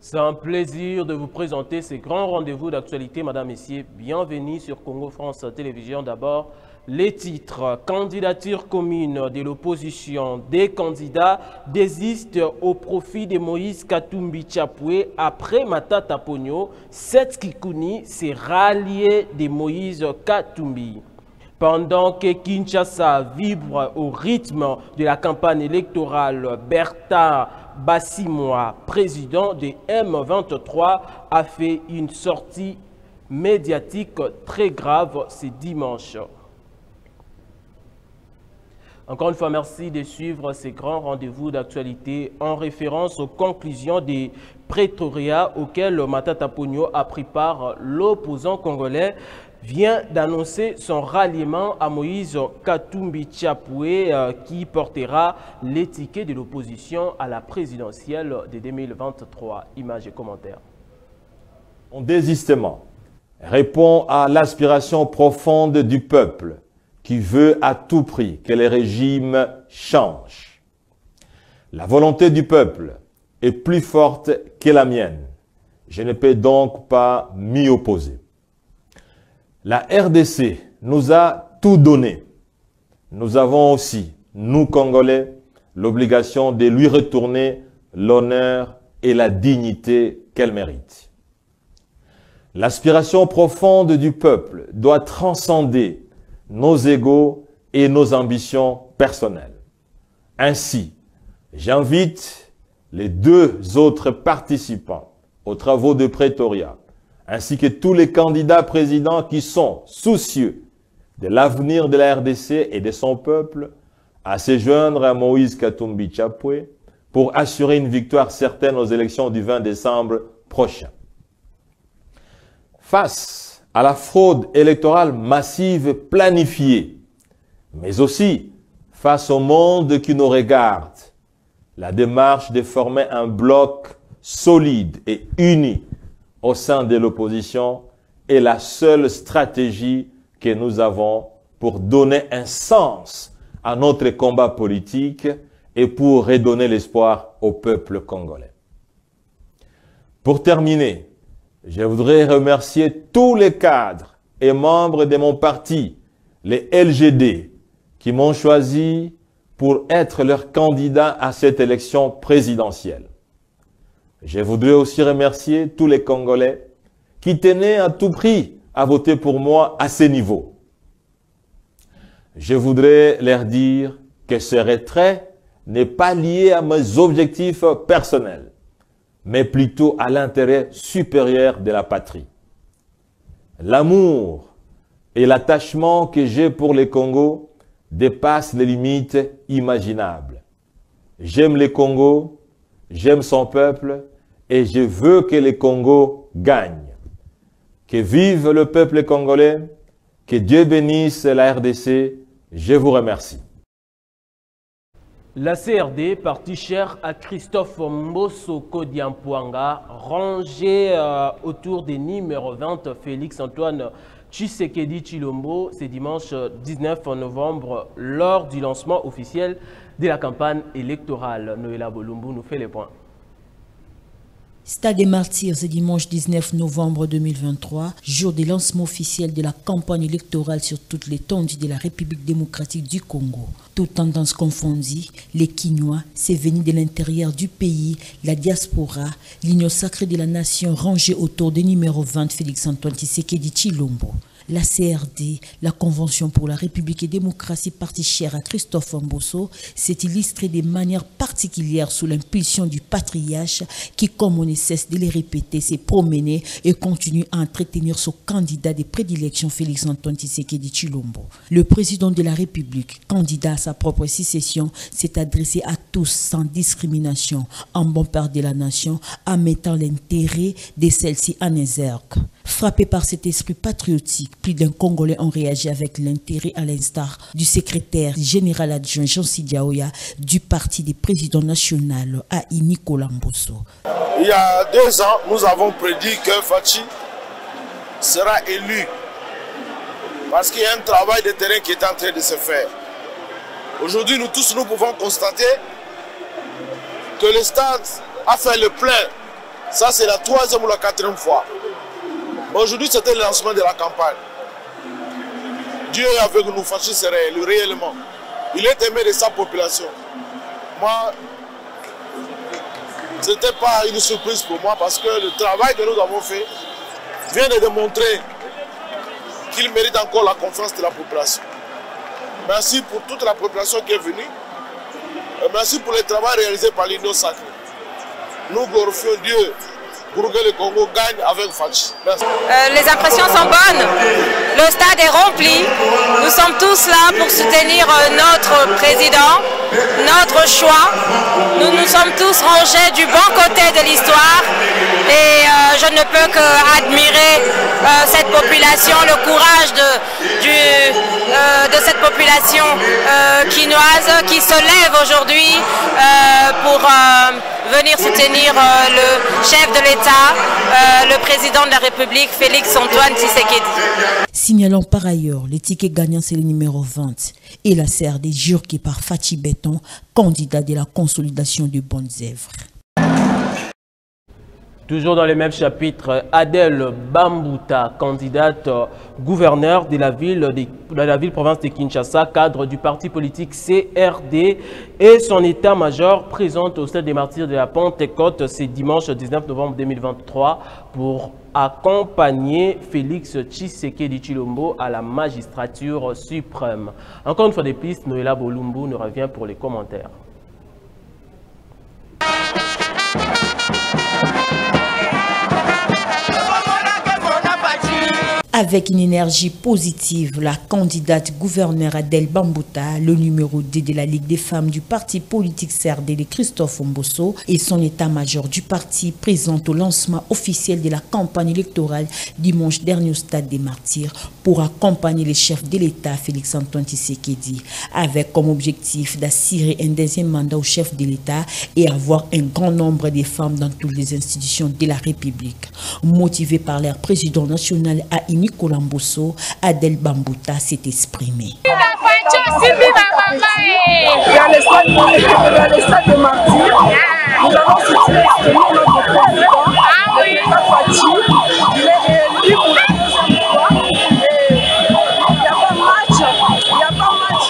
C'est un plaisir de vous présenter ces grands rendez-vous d'actualité, Madame, Messieurs. Bienvenue sur Congo France Télévisions. D'abord, les titres. Candidature commune de l'opposition. Des candidats désistent au profit de Moïse Katumbi Tchapoué après Matata Ponyo. Seth Kikouni s'est rallié de Moïse Katumbi. Pendant que Kinshasa vibre au rythme de la campagne électorale, Bertin Bassimoa, président de M23, a fait une sortie médiatique très grave ce dimanche. Encore une fois, merci de suivre ces grands rendez-vous d'actualité en référence aux conclusions des Pretoria auxquelles Matata Ponyo a pris part. L'opposant congolais vient d'annoncer son ralliement à Moïse Katumbi Tchapoué qui portera l'étiquet de l'opposition à la présidentielle de 2023. Images et commentaires. Mon désistement répond à l'aspiration profonde du peuple qui veut à tout prix que les régimes changent. La volonté du peuple est plus forte que la mienne. Je ne peux donc pas m'y opposer. La RDC nous a tout donné. Nous avons aussi, nous Congolais, l'obligation de lui retourner l'honneur et la dignité qu'elle mérite. L'aspiration profonde du peuple doit transcender nos égos et nos ambitions personnelles. Ainsi, j'invite les deux autres participants aux travaux de Pretoria, ainsi que tous les candidats présidents qui sont soucieux de l'avenir de la RDC et de son peuple, à se joindre à Moïse Katumbi Tchapoué pour assurer une victoire certaine aux élections du 20 décembre prochain. Face à la fraude électorale massive planifiée, mais aussi face au monde qui nous regarde, la démarche de former un bloc solide et uni au sein de l'opposition est la seule stratégie que nous avons pour donner un sens à notre combat politique et pour redonner l'espoir au peuple congolais. Pour terminer, je voudrais remercier tous les cadres et membres de mon parti, les LGD, qui m'ont choisi pour être leur candidat à cette élection présidentielle. Je voudrais aussi remercier tous les Congolais qui tenaient à tout prix à voter pour moi à ce niveau. Je voudrais leur dire que ce retrait n'est pas lié à mes objectifs personnels, mais plutôt à l'intérêt supérieur de la patrie. L'amour et l'attachement que j'ai pour le Congo dépassent les limites imaginables. J'aime le Congo, j'aime son peuple et je veux que le Congo gagne. Que vive le peuple congolais, que Dieu bénisse la RDC, je vous remercie. La CRD, parti cher à Christophe Mbosso Kodiampouanga, rangé autour des numéros 20 Félix-Antoine Tshisekedi Tshilombo, c'est dimanche 19 novembre, lors du lancement officiel de la campagne électorale. Noëlla Bolumbu nous fait les points. Stade des Martyrs, c'est dimanche 19 novembre 2023, jour de lancement officiel de la campagne électorale sur toute l'étendue de la République démocratique du Congo. Toutes tendances confondues, les Quinois, c'est venu de l'intérieur du pays, la diaspora, l'union sacrée de la nation rangée autour des numéros 20 Félix-Antoine Tshisekedi Tshilombo. La CRD, la Convention pour la République et démocratie partie chère à Christophe Mbosso, s'est illustrée de manière particulière sous l'impulsion du patriarche qui, comme on ne cesse de le répéter, s'est promené et continue à entretenir son candidat de prédilection Félix-Antoine Tshisekedi Tshilombo. Le président de la République, candidat à sa propre succession, s'est adressé à tous sans discrimination, en bon père de la nation, en mettant l'intérêt de celle-ci en exergue. Frappé par cet esprit patriotique, plus d'un Congolais ont réagi avec l'intérêt à l'instar du secrétaire général adjoint Jean Sidiaoya du parti des présidents nationaux à Nicolas Mbosso. Il y a 2 ans, nous avons prédit que Fachi sera élu parce qu'il y a un travail de terrain qui est en train de se faire. Aujourd'hui, nous tous, nous pouvons constater que le stade a fait le plein Ça, c'est la 3e ou la 4e fois. Aujourd'hui, c'était le lancement de la campagne. Dieu est avec nous, Fachi c'est réellement. Il est aimé de sa population. Moi, ce n'était pas une surprise pour moi parce que le travail que nous avons fait vient de démontrer qu'il mérite encore la confiance de la population. Merci pour toute la population qui est venue. Et merci pour le travail réalisé par l'Union sacrée. Nous glorifions Dieu pour que le Congo gagne avec Fachi. Les impressions sont bonnes. Le stade est rempli. Nous sommes tous là pour soutenir notre président, notre choix. Nous nous sommes tous rangés du bon côté de l'histoire. Et je ne peux qu'admirer cette population, le courage de cette population quinoise qui se lève aujourd'hui pour venir soutenir le chef de l'État, le président de la République, Félix-Antoine Tshisekedi. Signalons par ailleurs, les tickets gagnants, c'est le numéro 20 et la CRD jurquée par Fachi Béton, candidat de la consolidation de bonnes œuvres. Toujours dans les mêmes chapitres, Adel Bambouta, candidate gouverneur de la ville-province de Kinshasa, cadre du parti politique CRD et son état-major présente au Stade des Martyrs de la Pentecôte ce dimanche 19 novembre 2023 pour accompagner Félix Tshisekedi Tshilombo à la magistrature suprême. Encore une fois de plus, Noëlla Bolumbu nous revient pour les commentaires. Avec une énergie positive, la candidate gouverneur Adel Bambouta, le numéro 2 de la Ligue des femmes du parti politique CRD de Christophe Mbosso et son état-major du parti présente au lancement officiel de la campagne électorale dimanche dernier au Stade des Martyrs pour accompagner le chef de l'État Félix-Antoine Tshisekedi, avec comme objectif d'assurer un deuxième mandat au chef de l'État et avoir un grand nombre de femmes dans toutes les institutions de la République. Motivé par leur président national à Nicolas Mbosso, Adel Bambouta s'est exprimé. Il y a le stade de Martyrs. Nous allons soutenir notre président, Fachi. Il est élu pour la deuxième fois. Il n'y a pas match.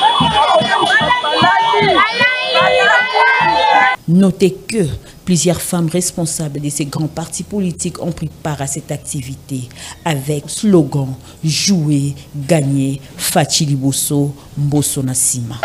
Notez que plusieurs femmes responsables de ces grands partis politiques ont pris part à cette activité avec slogan « Jouer, gagner, Fachi Liboso, Mbosso Nassima ».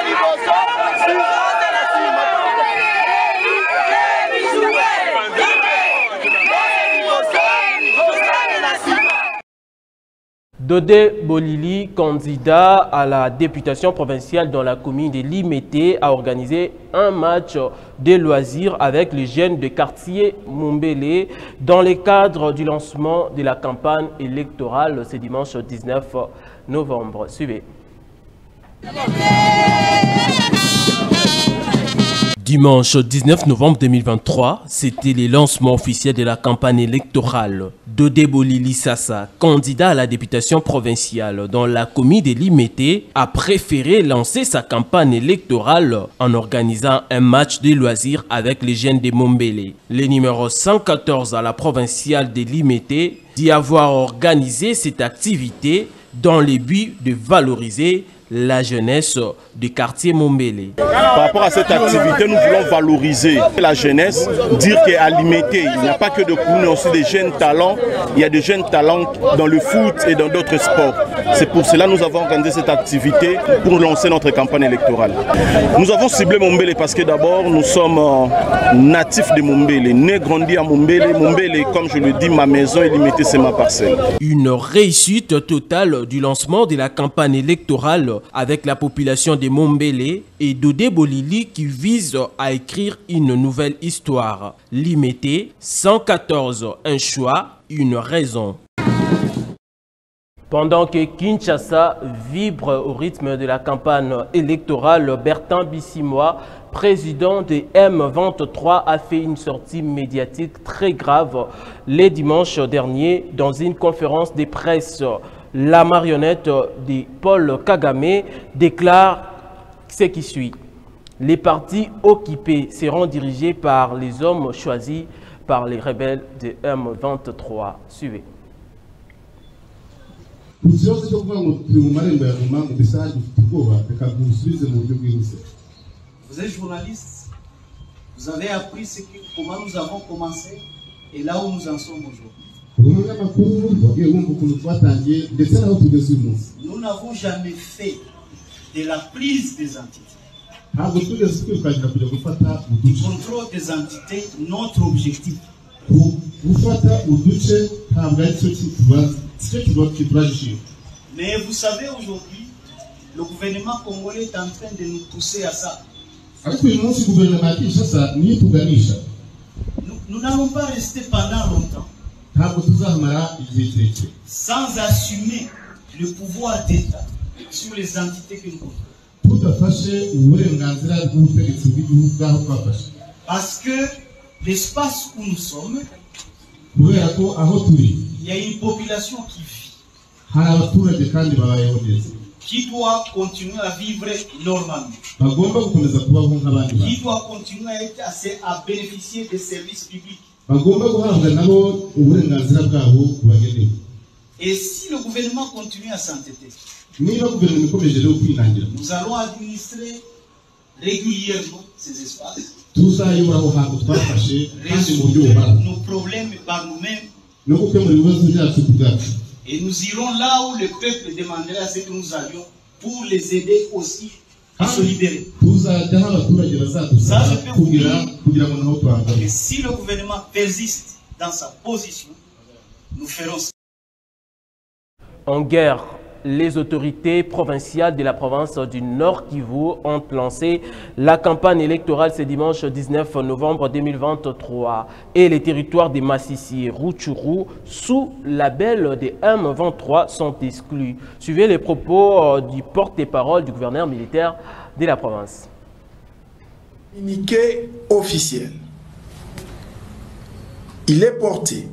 Dodé Bolili, candidat à la députation provinciale dans la commune de Limete, a organisé un match de loisirs avec les jeunes de quartier Mumbele dans le cadre du lancement de la campagne électorale ce dimanche 19 novembre. Suivez. Dimanche 19 novembre 2023, c'était le lancement officiel de la campagne électorale. Dodé Bolili Sassa, candidat à la députation provinciale dans la commune de Limete, a préféré lancer sa campagne électorale en organisant un match de loisirs avec les jeunes de Mumbele. Le numéro 114 à la provinciale de Limete dit avoir organisé cette activité dans le but de valoriser la jeunesse du quartier Mumbele. Par rapport à cette activité, nous voulons valoriser la jeunesse, dire qu'à Limete, il n'y a pas que de cours, mais aussi des jeunes talents. Il y a des jeunes talents dans le foot et dans d'autres sports. C'est pour cela que nous avons organisé cette activité pour lancer notre campagne électorale. Nous avons ciblé Mumbele parce que d'abord, nous sommes natifs de Mumbele, nés, grandis à Mumbele. Mumbele, comme je le dis, ma maison et Limete, c'est ma parcelle. Une réussite totale du lancement de la campagne électorale avec la population de Mumbele et Dodé Bolili qui vise à écrire une nouvelle histoire. Limete 114, un choix, une raison. Pendant que Kinshasa vibre au rythme de la campagne électorale, Bertin Bissimois, président de M23, a fait une sortie médiatique très grave le dimanche dernier dans une conférence de presse. La marionnette de Paul Kagame déclare ce qui suit. Les partis occupés seront dirigés par les hommes choisis par les rebelles de M23. Suivez. Vous êtes journaliste, vous avez appris comment nous avons commencé et là où nous en sommes aujourd'hui. Nous n'avons jamais fait de la prise des entités. Du contrôle des entités, notre objectif. Mais vous savez, aujourd'hui, le gouvernement congolais est en train de nous pousser à ça. Nous n'allons pas rester pendant longtemps sans assumer le pouvoir d'État sur les entités que nous contrôlons. Parce que l'espace où nous sommes, il y a une population qui vit, qui doit continuer à vivre normalement, qui doit continuer à bénéficier des services publics. Et si le gouvernement continue à s'entêter, nous allons administrer régulièrement ces espaces, résoudre nos problèmes par nous-mêmes, et nous irons là où le peuple demanderait à ce que nous allions pour les aider aussi à se libérer. Ça, je peux vous dire que si le gouvernement persiste dans sa position, nous ferons ça. En guerre, les autorités provinciales de la province du Nord Kivu ont lancé la campagne électorale ce dimanche 19 novembre 2023 et les territoires de Massissi et Rutshuru sous label des M23 sont exclus. Suivez les propos du porte-parole du gouverneur militaire de la province. Communiqué officiel. Il est porté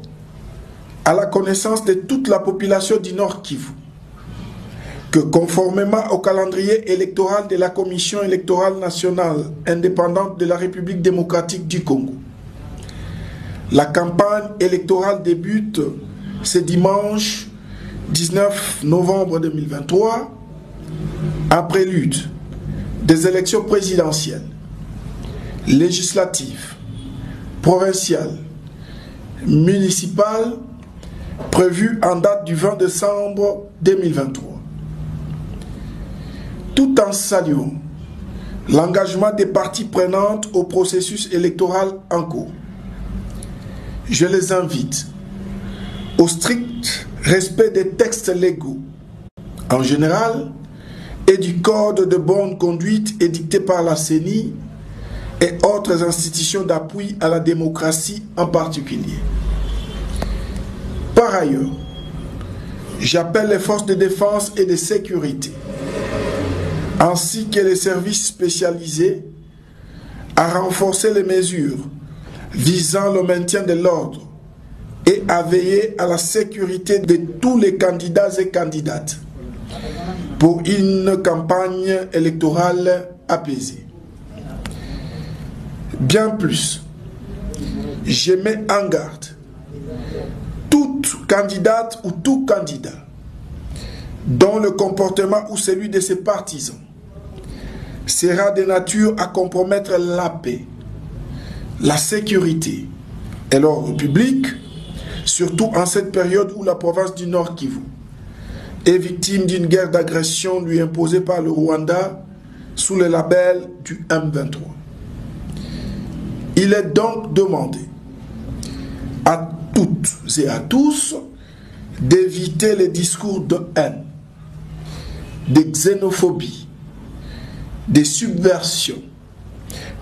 à la connaissance de toute la population du Nord Kivu que conformément au calendrier électoral de la Commission électorale nationale indépendante de la République démocratique du Congo, la campagne électorale débute ce dimanche 19 novembre 2023 en prélude des élections présidentielles, législatives, provinciales, municipales prévues en date du 20 décembre 2023. Tout en saluant l'engagement des parties prenantes au processus électoral en cours, je les invite au strict respect des textes légaux en général et du code de bonne conduite édicté par la CENI et autres institutions d'appui à la démocratie en particulier. Par ailleurs, j'appelle les forces de défense et de sécurité ainsi que les services spécialisés à renforcer les mesures visant le maintien de l'ordre et à veiller à la sécurité de tous les candidats et candidates pour une campagne électorale apaisée. Bien plus, je mets en garde toute candidate ou tout candidat dont le comportement ou celui de ses partisans sera de nature à compromettre la paix, la sécurité et l'ordre public, surtout en cette période où la province du Nord Kivu est victime d'une guerre d'agression lui imposée par le Rwanda sous le label du M23. Il est donc demandé à toutes et à tous d'éviter les discours de haine, de xénophobie, de subversion,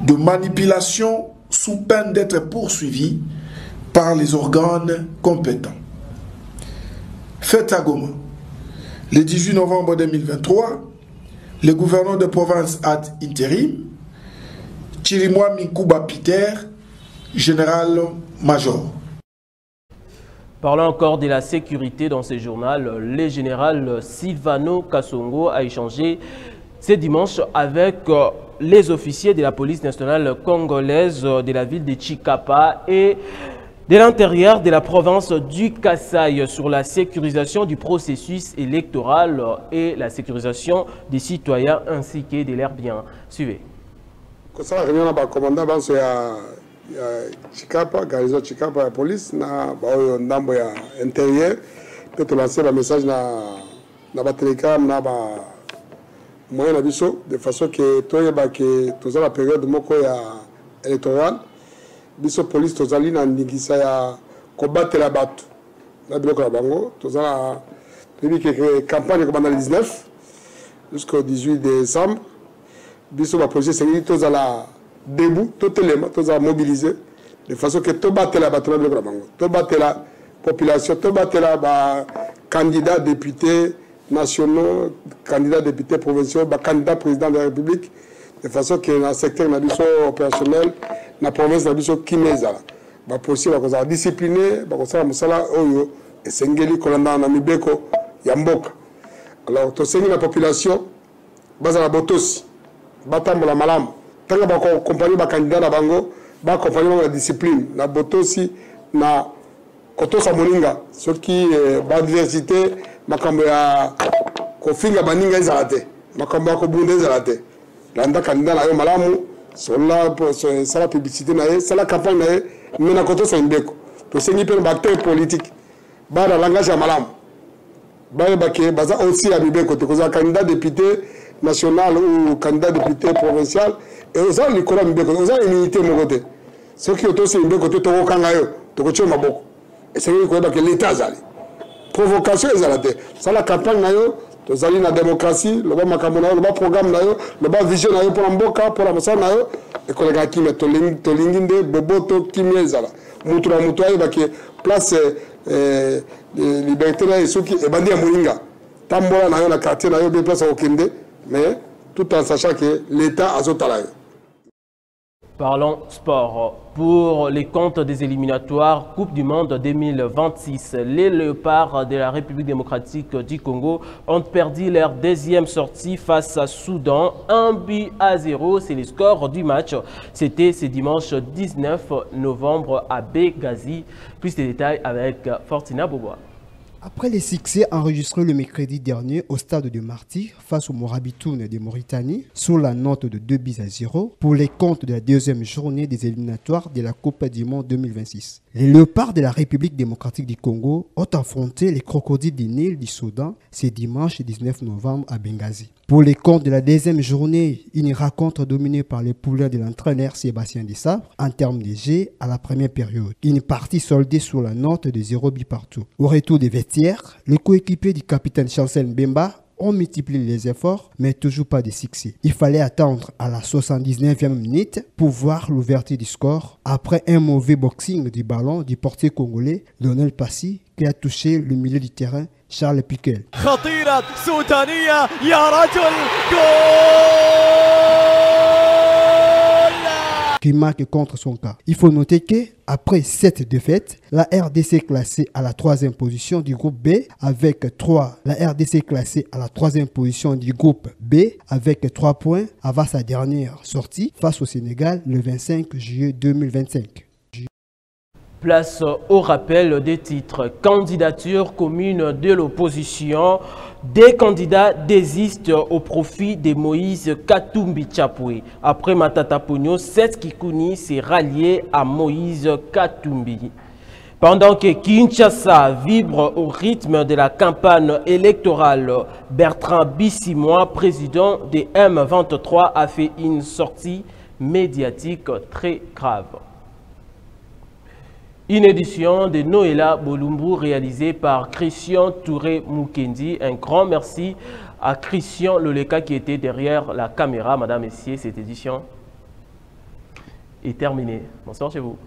de manipulation sous peine d'être poursuivis par les organes compétents. Fait à Goma, le 18 novembre 2023, le gouverneur de province ad intérim, Chirimwa Minkuba Peter, général-major. Parlant encore de la sécurité dans ce journal, le général Silvano Kasongo a échangé ce dimanche avec les officiers de la police nationale congolaise de la ville de Chikapa et De l'intérieur de la province du Kasaï sur la sécurisation du processus électoral et la sécurisation des citoyens ainsi que de leurs biens. Suivez. Kosala réunion na commandant banso ya Chikapa, garnison Chikapa ya police na ba ndambo ya intérieur pe to lancer ba message na ba télécam na ba moyen na biso de façon que toyeba que toza la période moko ya électorale biso police tozali na ndingisa ya kobatela bato na biloko na bango tozala toyebi ke campagne ekobanda le 19 jusqu'au 18 décembre biso bapolisier esengeli tozala debout totelema tozala mobilisé de façon que tobatela bato na biloko na bango tobatela population tobatela bacandidat député nationaux candidats députés provinciaux bacandidat président de la République de façon que na secteur na biso opérationnel na province na biso kimezala bapolisier bakozala discipliné bakosala mosala oyo esengeli kolanda na mibeko ya mboka. Alors tosengi na population bazala botosi batambola malamu tanga bakokompagnie bakandidat na bango bakompagnie bango na discipline na botosi na kotosa moninga soki badiversité makambo ya kofinga baninga ezala te makambo ya kobunda ezala te landa candidat na yo malamu sola sala publicité na ye sala campagne na ye mais na kotosa mbeko tosengi mpe na acteur politique bana langage ya malamu bayebake baza aussi ya mibeko te kozala candidat député national ou candidat député provincial et oza likolo ya mibeko oza immunité moko te soki otosi mibeko te tokokanga yo tokotia maboko esengeli koyebake l'état azali provocation ezala te sala campagne na yo tozali na démocratie loba makambo na yo loba programme na yo loba vision na yo mpona mboka mpona mosala na yo ekoleka kimia tolingi nde boboto kimia ezala mutu na mutu ayebake place liberté na ye soki ebandi ya moninga tambola na yo na quartier na yo bien place akokende mais tout en sachant que l'état azotala yo. Parlons sport. Pour les comptes des éliminatoires Coupe du Monde 2026, les Léopards de la République démocratique du Congo ont perdu leur deuxième sortie face à Soudan. 1-0, c'est le score du match. C'était ce dimanche 19 novembre à Benghazi. Plus de détails avec Fortina Boboa. Après les succès enregistrés le mercredi dernier au stade de Martyr face au Morabitoun de Mauritanie sur la note de 2-0 pour les comptes de la deuxième journée des éliminatoires de la Coupe du Monde 2026. Les Léopards de la République démocratique du Congo ont affronté les Crocodiles du Nil du Soudan ce dimanche 19 novembre à Benghazi. Pour les comptes de la deuxième journée, une rencontre dominée par les poulains de l'entraîneur Sébastien Desabre en termes de jeu à la première période. Une partie soldée sur la note de 0 but partout. Au retour des vestiaires, les coéquipiers du capitaine Chancel Mbemba ont multiplié les efforts, mais toujours pas de succès. Il fallait attendre à la 79e minute pour voir l'ouverture du score après un mauvais boxing du ballon du portier congolais Lionel Passy qui a touché le milieu du terrain Charles Piquel. خطيرة سودانية يا رجل جول qui marque contre son cas. Il faut noter que après cette défaite, la RDC est classée à la 3e position du groupe B avec 3. La RDC est classée à la 3e position du groupe B avec 3 points avant sa dernière sortie face au Sénégal le 25 juillet 2025. Place au rappel des titres. Candidature commune de l'opposition. Des candidats désistent au profit de Moïse Katumbi Chapwe. Après Matata Pogno, Seth Kikouni s'est rallié à Moïse Katumbi. Pendant que Kinshasa vibre au rythme de la campagne électorale, Bertrand Bissimois, président des M23, a fait une sortie médiatique très grave. Une édition de Noëlla Bolumbu réalisée par Christian Touré Mukendi. Un grand merci à Christian Loleka qui était derrière la caméra. Madame, Messieurs, cette édition est terminée. Bonsoir chez vous.